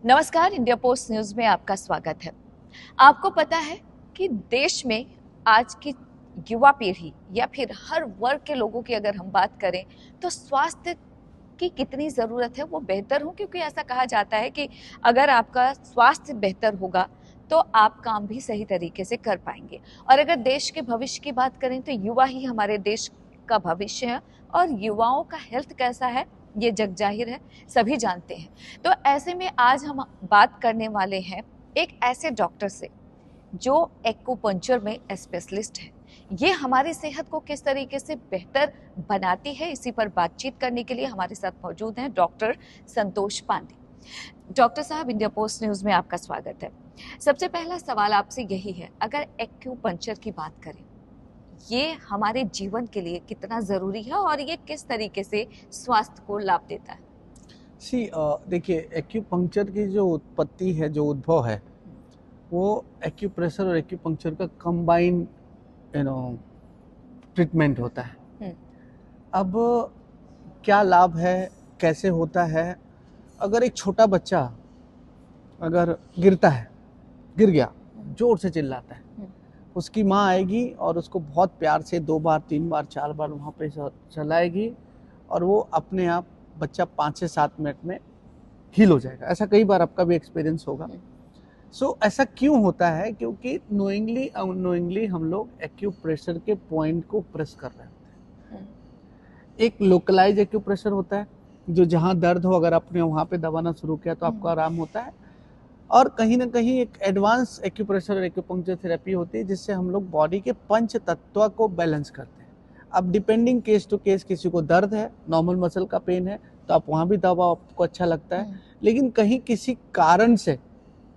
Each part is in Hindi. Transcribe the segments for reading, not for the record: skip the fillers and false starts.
नमस्कार, इंडिया पोस्ट न्यूज में आपका स्वागत है। आपको पता है कि देश में आज की युवा पीढ़ी या फिर हर वर्ग के लोगों की अगर हम बात करें तो स्वास्थ्य की कितनी ज़रूरत है वो बेहतर हो, क्योंकि ऐसा कहा जाता है कि अगर आपका स्वास्थ्य बेहतर होगा तो आप काम भी सही तरीके से कर पाएंगे। और अगर देश के भविष्य की बात करें तो युवा ही हमारे देश का भविष्य है और युवाओं का हेल्थ कैसा है ये जग जाहिर है, सभी जानते हैं। तो ऐसे में आज हम बात करने वाले हैं एक ऐसे डॉक्टर से जो एक्यूपंक्चर में स्पेशलिस्ट है। ये हमारी सेहत को किस तरीके से बेहतर बनाती है, इसी पर बातचीत करने के लिए हमारे साथ मौजूद हैं डॉक्टर संतोष पांडे। डॉक्टर साहब, इंडिया पोस्ट न्यूज में आपका स्वागत है। सबसे पहला सवाल आपसे यही है, अगर एक्यूपंक्चर की बात करें, ये हमारे जीवन के लिए कितना जरूरी है और ये किस तरीके से स्वास्थ्य को लाभ देता है? देखिए, एक्यूपंक्चर की जो उत्पत्ति है, जो उद्भव है, वो एक्यूप्रेशर और एक्यूपंक्चर का कंबाइन ट्रीटमेंट होता है। अब क्या लाभ है, कैसे होता है? अगर एक छोटा बच्चा अगर गिर गया, जोर से चिल्लाता है, उसकी माँ आएगी और उसको बहुत प्यार से 2 बार 3 बार 4 बार वहाँ पे चलाएगी और वो अपने आप बच्चा 5 से 7 मिनट में हील हो जाएगा। ऐसा कई बार आपका भी एक्सपीरियंस होगा। ऐसा क्यों होता है? क्योंकि नोइंगली अननोइंगली हम लोग एक्यूप्रेशर के पॉइंट को प्रेस कर रहे होते हैं। एक लोकलाइज एक्यूप्रेशर होता है, जो जहाँ दर्द हो अगर आपने वहाँ पे दबाना शुरू किया तो आपको आराम होता है। और कहीं ना कहीं एक एडवांस एक्यूप्रेशर और एक्यूपंक्चर थेरेपी होती है, जिससे हम लोग बॉडी के पंच तत्व को बैलेंस करते हैं। अब डिपेंडिंग केस टू केस, किसी को दर्द है, नॉर्मल मसल का पेन है तो आप वहाँ भी दबाओ, आपको अच्छा लगता है। लेकिन कहीं किसी कारण से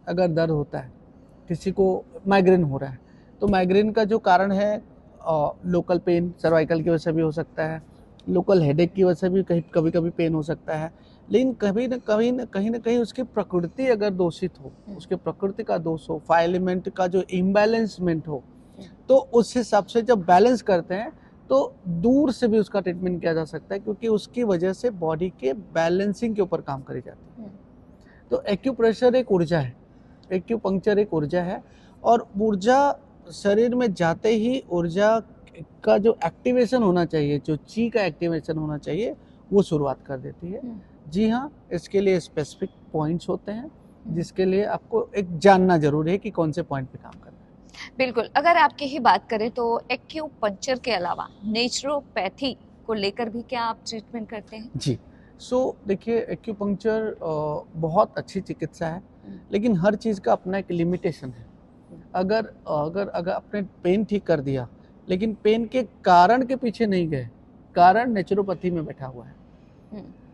अगर दर्द होता है, किसी को माइग्रेन हो रहा है, तो माइग्रेन का जो कारण है लोकल पेन, सर्वाइकल की वजह से भी हो सकता है, लोकल हेडेक की वजह से भी कभी कभी पेन हो सकता है। लेकिन कहीं ना कहीं उसकी प्रकृति अगर दोषित हो, उसके प्रकृति का दोष हो, फाइलेमेंट का जो इम्बैलेंसमेंट हो, तो उस हिसाब से जब बैलेंस करते हैं तो दूर से भी उसका ट्रीटमेंट किया जा सकता है, क्योंकि उसकी वजह से बॉडी के बैलेंसिंग के ऊपर काम करी जाती है। तो एक्यूप्रेशर एक ऊर्जा है, एक्यूपंक्चर एक ऊर्जा है, और ऊर्जा शरीर में जाते ही ऊर्जा का जो एक्टिवेशन होना चाहिए, जो ची का एक्टिवेशन होना चाहिए, वो शुरुआत कर देती है। जी हाँ, इसके लिए स्पेसिफिक पॉइंट्स होते हैं, जिसके लिए आपको एक जानना जरूरी है कि कौन से पॉइंट पे काम करना है। बिल्कुल। अगर आपकी ही बात करें तो एक्यूपंक्चर के अलावा नेचुरोपैथी को लेकर भी क्या आप ट्रीटमेंट करते हैं? जी, देखिए, एक्यूपंक्चर बहुत अच्छी चिकित्सा है, लेकिन हर चीज़ का अपना एक लिमिटेशन है। अगर आपने पेन ठीक कर दिया, लेकिन पेन के कारण के पीछे नहीं गए, कारण नेचुरोपैथी में बैठा हुआ है।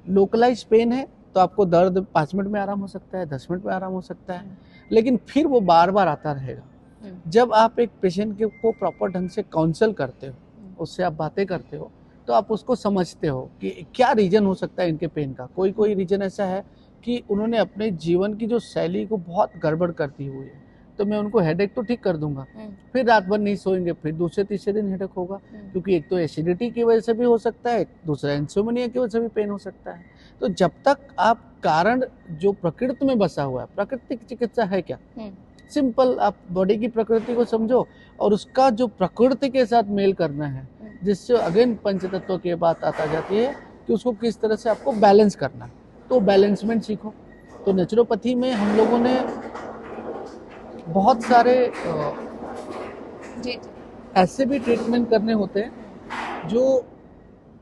लोकलाइज पेन है तो आपको दर्द 5 मिनट में आराम हो सकता है, 10 मिनट में आराम हो सकता है, लेकिन फिर वो बार बार आता रहेगा। जब आप एक पेशेंट को प्रॉपर ढंग से काउंसल करते हो, उससे आप बातें करते हो, तो आप उसको समझते हो कि क्या रीजन हो सकता है इनके पेन का। कोई रीजन ऐसा है कि उन्होंने अपने जीवन की जो शैली को बहुत गड़बड़ कर दी हुई है, तो मैं उनको हेडेक तो ठीक कर दूंगा, फिर रात भर नहीं सोएंगे, फिर दूसरे तीसरे दिन हेडेक होगा, क्योंकि एक तो एसिडिटी की वजह से भी हो सकता है, दूसरा इंसोम्निया की वजह से भी पेन हो सकता है। तो जब तक आप कारण जो प्रकृति में बसा हुआ है, प्रकृति की चिकित्सा है क्या, सिंपल, आप बॉडी की प्रकृति को समझो और उसका जो प्रकृति के साथ मेल करना है, जिससे अगेन पंचतत्व की बात आता जाती है कि उसको किस तरह से आपको बैलेंस करना है, तो बैलेंसमेंट सीखो। तो नेचुरोपैथी में हम लोगों ने बहुत सारे ऐसे भी ट्रीटमेंट करने होते हैं, जो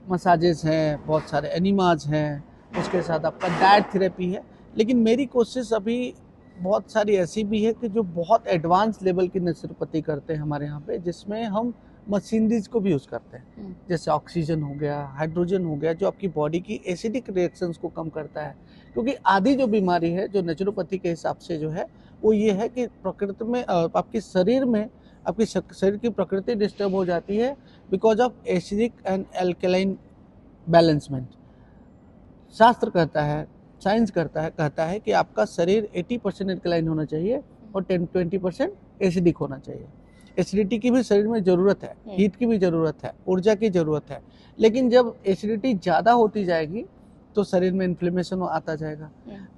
मसाजेस हैं, बहुत सारे एनिमाज हैं, उसके साथ आपका डाइट थेरेपी है। लेकिन मेरी कोशिश अभी बहुत सारी ऐसी भी है कि जो बहुत एडवांस लेवल की नेचुरोपैथी करते हैं हमारे यहाँ पे, जिसमें हम मशीनरीज को भी यूज़ करते हैं, जैसे ऑक्सीजन हो गया, हाइड्रोजन हो गया, जो आपकी बॉडी की एसिडिक रिएक्शंस को कम करता है। क्योंकि आधी जो बीमारी है जो नेचुरोपैथी के हिसाब से जो है, वो ये है कि प्रकृति में आपके शरीर में आपकी शरीर की प्रकृति डिस्टर्ब हो जाती है because of acidic and alkaline balancement. शास्त्र कहता है, साइंस कहता है कि आपका शरीर 80% एल्कलाइन होना चाहिए और 20% एसिडिक होना चाहिए। एसिडिटी की भी शरीर में ज़रूरत है, हीट की भी ज़रूरत है, ऊर्जा की ज़रूरत है। लेकिन जब एसिडिटी ज़्यादा होती जाएगी तो शरीर में इन्फ्लेमेशन आता जाएगा,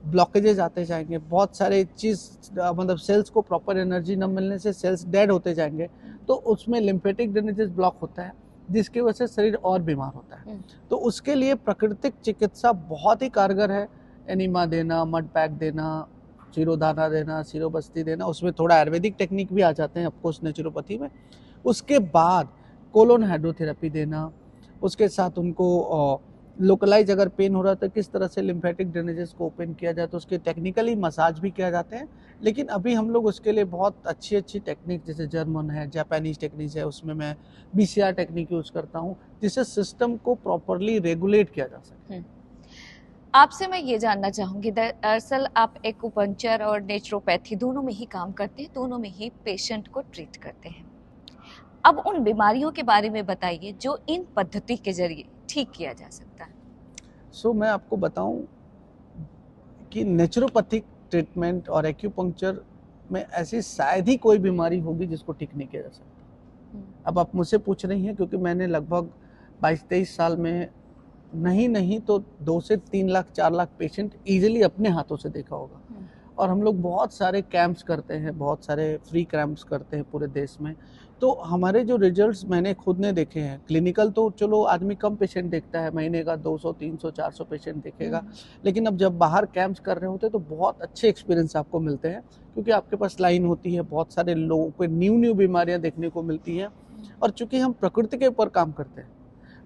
ब्लॉकेजेस आते जाएंगे, बहुत सारे चीज मतलब सेल्स को प्रॉपर एनर्जी न मिलने से सेल्स डेड होते जाएंगे, तो उसमें लिम्फेटिक ड्रेनेजेस ब्लॉक होता है, जिसकी वजह से शरीर और बीमार होता है। तो उसके लिए प्राकृतिक चिकित्सा बहुत ही कारगर है। एनिमा देना, मड पैक देना, शिरोधारा देना, शिरोबस्ती देना, उसमें थोड़ा आयुर्वेदिक टेक्निक भी आ जाते हैं ऑफकोर्स नेचुरोपैथी में। उसके बाद कोलोन हाइड्रोथेरेपी देना, उसके साथ उनको लोकलाइज अगर पेन हो रहा है तो किस तरह से लिम्फेटिक ड्रेनेजेस को ओपन किया जाए, तो उसके टेक्निकली मसाज भी किया जाते हैं। लेकिन अभी हम लोग उसके लिए बहुत अच्छी अच्छी टेक्निक, जैसे जर्मन है, जापानीज टेक्निक है, उसमें मैं BCR टेक्निक यूज करता हूँ, जिससे सिस्टम को प्रॉपरली रेगुलेट किया जा सके। आपसे मैं ये जानना चाहूंगी, दरअसल आप एक्यूपंक्चर और नेचुरोपैथी दोनों में ही काम करते हैं, दोनों में ही पेशेंट को ट्रीट करते हैं। अब उन बीमारियों के बारे में बताइए जो इन पद्धति के जरिए ठीक किया जा सकता है। मैं आपको बताऊं कि नेचुरोपैथिक ट्रीटमेंट और एक्यूपंक्चर में ऐसी शायद ही कोई बीमारी होगी जिसको ठीक नहीं किया जा सकता। अब आप मुझसे पूछ रही हैं क्योंकि मैंने लगभग 22-23 साल में नहीं तो 2 से 3 लाख 4 लाख पेशेंट इजीली अपने हाथों से देखा होगा। और हम लोग बहुत सारे कैंप्स करते हैं, बहुत सारे फ्री कैंप्स करते हैं पूरे देश में। तो हमारे जो रिजल्ट्स मैंने खुद ने देखे हैं, क्लिनिकल तो चलो आदमी कम पेशेंट देखता है, महीने का 200, 300, 400 पेशेंट देखेगा, लेकिन अब जब बाहर कैंप्स कर रहे होते हैं तो बहुत अच्छे एक्सपीरियंस आपको मिलते हैं, क्योंकि आपके पास लाइन होती है, बहुत सारे लोगों को न्यू बीमारियां देखने को मिलती हैं। और चूंकि हम प्रकृति के ऊपर काम करते हैं,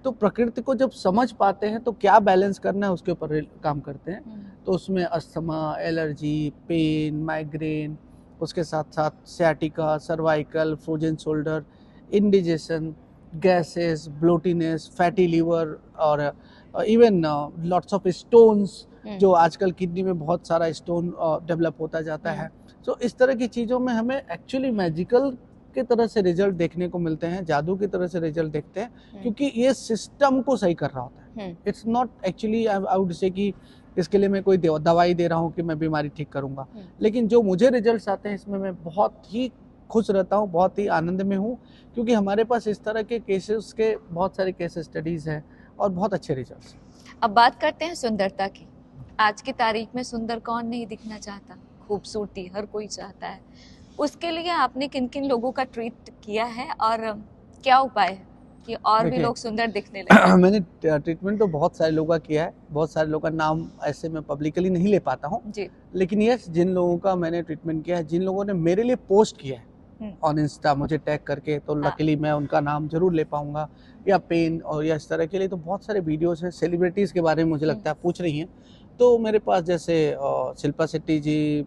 तो प्रकृति को जब समझ पाते हैं तो क्या बैलेंस करना है उसके ऊपर काम करते हैं। तो उसमें अस्थमा, एलर्जी, पेन, माइग्रेन, उसके साथ साथ sciatica, cervical, frozen shoulder, indigestion, gases, bloatiness, fatty liver और इवन लॉट्स ऑफ स्टोन्स, जो आजकल किडनी में बहुत सारा स्टोन डेवलप होता जाता है। तो इस तरह की चीज़ों में हमें एक्चुअली मैजिकल की तरह से रिजल्ट देखने को मिलते हैं, जादू की तरह से रिजल्ट देखते हैं, क्योंकि ये सिस्टम को सही कर रहा होता है। It's not actually I would say कि इसके लिए मैं कोई दवाई दे रहा हूँ कि मैं बीमारी ठीक करूंगा, लेकिन जो मुझे रिजल्ट्स आते हैं इसमें मैं बहुत ही खुश रहता हूँ, बहुत ही आनंद में हूँ, क्योंकि हमारे पास इस तरह के केसेस के बहुत सारे केस स्टडीज हैं और बहुत अच्छे रिजल्ट्स। अब बात करते हैं सुंदरता की। आज की तारीख में सुंदर कौन नहीं दिखना चाहता, खूबसूरती हर कोई चाहता है। उसके लिए आपने किन किन लोगों का ट्रीट किया है और क्या उपाय है कि और भी लोग सुंदर दिखने लगे? मैंने ट्रीटमेंट तो बहुत सारे लोगों का किया है, बहुत सारे लोगों का नाम ऐसे मैं पब्लिकली नहीं ले पाता हूँ, लेकिन यस, जिन लोगों का मैंने ट्रीटमेंट किया है, जिन लोगों ने मेरे लिए पोस्ट किया है ऑन इंस्टा मुझे टैग करके, तो लकीली मैं उनका नाम जरूर ले पाऊंगा। या पेन और या इस तरह के लिए तो बहुत सारे वीडियोस हैं। सेलिब्रिटीज़ के बारे में मुझे लगता है पूछ रही हैं, तो मेरे पास जैसे शिल्पा शेट्टी जी,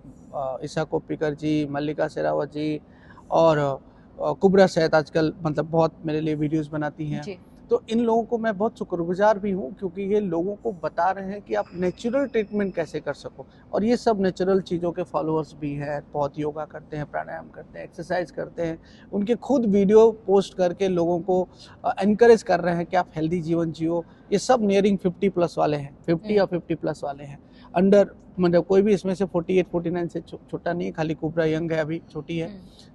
ईशा कोप्पिकर जी, मल्लिका शेरावत जी और कुबरा सैयद आजकल मतलब बहुत मेरे लिए वीडियोस बनाती हैं। तो इन लोगों को मैं बहुत शुक्रगुजार भी हूँ, क्योंकि ये लोगों को बता रहे हैं कि आप नेचुरल ट्रीटमेंट कैसे कर सको। और ये सब नेचुरल चीज़ों के फॉलोअर्स भी हैं, बहुत योगा करते हैं, प्राणायाम करते हैं, एक्सरसाइज करते हैं। उनके खुद वीडियो पोस्ट करके लोगों को एनकरेज कर रहे हैं कि आप हेल्दी जीवन जियो। ये सब नियरिंग 50+ वाले हैं, 50 या 50+ वाले हैं। अंडर मतलब कोई भी इसमें से 48-49 से छोटा नहीं है, खाली कुबरा यंग है, अभी छोटी है।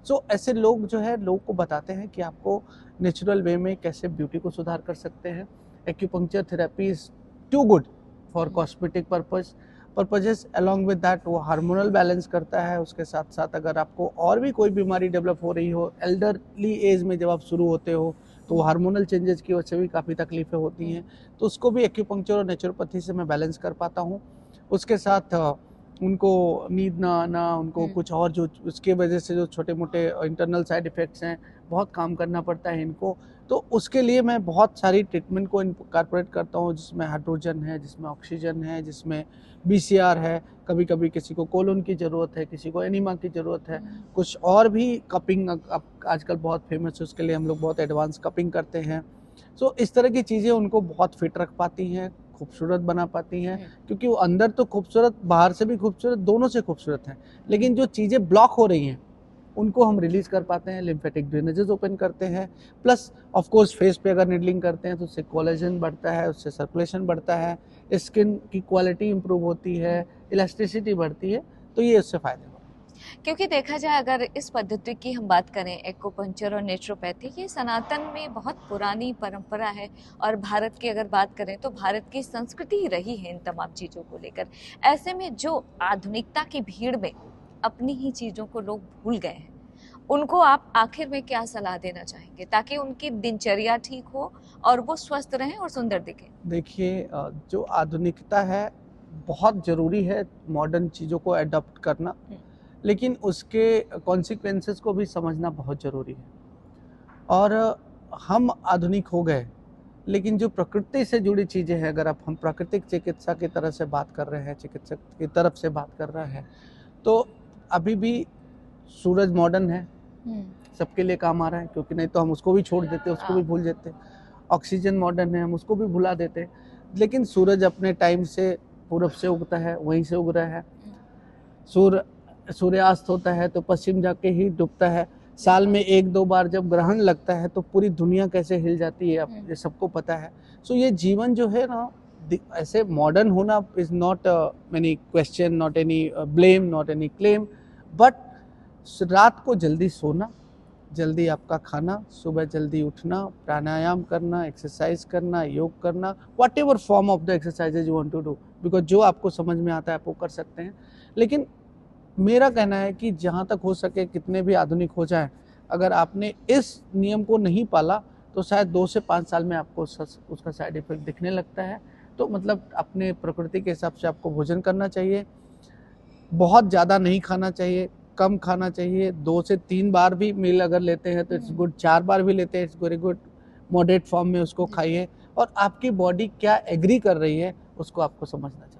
सो ऐसे लोग जो है लोगों को बताते हैं कि आपको नेचुरल वे में कैसे ब्यूटी को सुधार कर सकते हैं। Acupuncture therapy is too good for cosmetic purposes. Along with that वो हार्मोनल बैलेंस करता है। उसके साथ साथ अगर आपको और भी कोई बीमारी डेवलप हो रही हो, एल्डरली एज में जब आप शुरू होते हो, तो हार्मोनल चेंजेस की वजह से भी काफ़ी तकलीफें होती हैं, तो उसको भी एक्यूपंक्चर और नेचुरोपैथी से मैं बैलेंस कर पाता हूँ। उसके साथ उनको नींद ना आना, उनको कुछ और जो उसके वजह से जो छोटे मोटे इंटरनल साइड इफ़ेक्ट्स हैं, बहुत काम करना पड़ता है इनको। तो उसके लिए मैं बहुत सारी ट्रीटमेंट को इनकॉर्पोरेट करता हूँ, जिसमें हाइड्रोजन है, जिसमें ऑक्सीजन है, जिसमें BCR है। कभी कभी किसी को कोलोन की ज़रूरत है, किसी को एनिमा की ज़रूरत है, कुछ और भी कपिंग आजकल बहुत फेमस है, उसके लिए हम लोग बहुत एडवांस कपिंग करते हैं। सो इस तरह की चीज़ें उनको बहुत फिट रख पाती हैं, खूबसूरत बना पाती हैं, क्योंकि वो अंदर तो खूबसूरत, बाहर से भी खूबसूरत, दोनों से खूबसूरत हैं। लेकिन जो चीज़ें ब्लॉक हो रही हैं उनको हम रिलीज कर पाते हैं, लिम्फेटिक ड्रेनेजेस ओपन करते हैं। प्लस ऑफ कोर्स फेस पे अगर निडलिंग करते हैं तो उससे कोलेजन बढ़ता है, उससे सर्कुलेशन बढ़ता है, स्किन की क्वालिटी इंप्रूव होती है, इलास्टिसिटी बढ़ती है, तो ये उससे फायदे होते हैं। क्योंकि देखा जाए अगर इस पद्धति की हम बात करें, एक्यूपंक्चर और नेचुरोपैथी, ये सनातन में बहुत पुरानी परंपरा है। और भारत की अगर बात करें तो भारत की संस्कृति ही रही है इन तमाम चीज़ों को लेकर। ऐसे में जो आधुनिकता की भीड़ में अपनी ही चीज़ों को लोग भूल गए हैं, उनको आप आखिर में क्या सलाह देना चाहेंगे ताकि उनकी दिनचर्या ठीक हो और वो स्वस्थ रहें और सुंदर दिखें? देखिए, जो आधुनिकता है बहुत ज़रूरी है, मॉडर्न चीज़ों को अडॉप्ट करना, लेकिन उसके कॉन्सिक्वेंसेस को भी समझना बहुत ज़रूरी है। और हम आधुनिक हो गए, लेकिन जो प्रकृति से जुड़ी चीज़ें हैं, अगर आप हम प्राकृतिक चिकित्सा की तरह से बात कर रहे हैं, चिकित्सक की तरफ से बात कर रहे हैं, तो अभी भी सूरज मॉडर्न है, सबके लिए काम आ रहा है, क्योंकि नहीं तो हम उसको भी छोड़ देते, उसको भी भूल जाते। ऑक्सीजन मॉडर्न है, हम उसको भी भुला देते, लेकिन सूरज अपने टाइम से पूरब से उगता है, वहीं से उग रहा है। सूर्यास्त होता है तो पश्चिम जाके ही डूबता है। साल में 1-2 बार जब ग्रहण लगता है तो पूरी दुनिया कैसे हिल जाती है, ये सबको पता है। सो ये जीवन जो है ना, ऐसे मॉडर्न होना is not any question, not any blame, not any claim, but रात को जल्दी सोना, जल्दी आपका खाना, सुबह जल्दी उठना, प्राणायाम करना, एक्सरसाइज करना, योग करना, whatever form of the exercises you want to do, because जो आपको समझ में आता है आप वो कर सकते हैं। लेकिन मेरा कहना है कि जहाँ तक हो सके कितने भी आधुनिक हो जाएं, अगर आपने इस नियम को नहीं पाला तो शायद 2 से 5 साल में आपको उसका साइड इफेक्ट दिखने लगता है। तो मतलब अपने प्रकृति के हिसाब से आपको भोजन करना चाहिए, बहुत ज़्यादा नहीं खाना चाहिए, कम खाना चाहिए। 2 से 3 बार भी मील अगर लेते हैं तो इट्स गुड, 4 बार भी लेते हैं it's very good, moderate form में उसको खाइए। और आपकी बॉडी क्या एग्री कर रही है उसको आपको समझना चाहिए।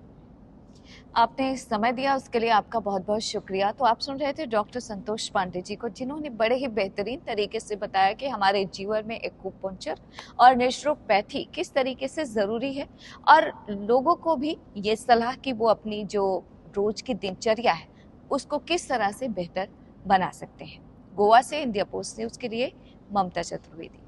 आपने समय दिया उसके लिए आपका बहुत बहुत शुक्रिया। तो आप सुन रहे थे डॉक्टर संतोष पांडे जी को, जिन्होंने बड़े ही बेहतरीन तरीके से बताया कि हमारे जीवन में एक्यूपंक्चर और नेचुरोपैथी किस तरीके से ज़रूरी है, और लोगों को भी ये सलाह कि वो अपनी जो रोज की दिनचर्या है उसको किस तरह से बेहतर बना सकते हैं। गोवा से इंडिया पोस्ट न्यूज़ के लिए ममता चतुर्वेदी।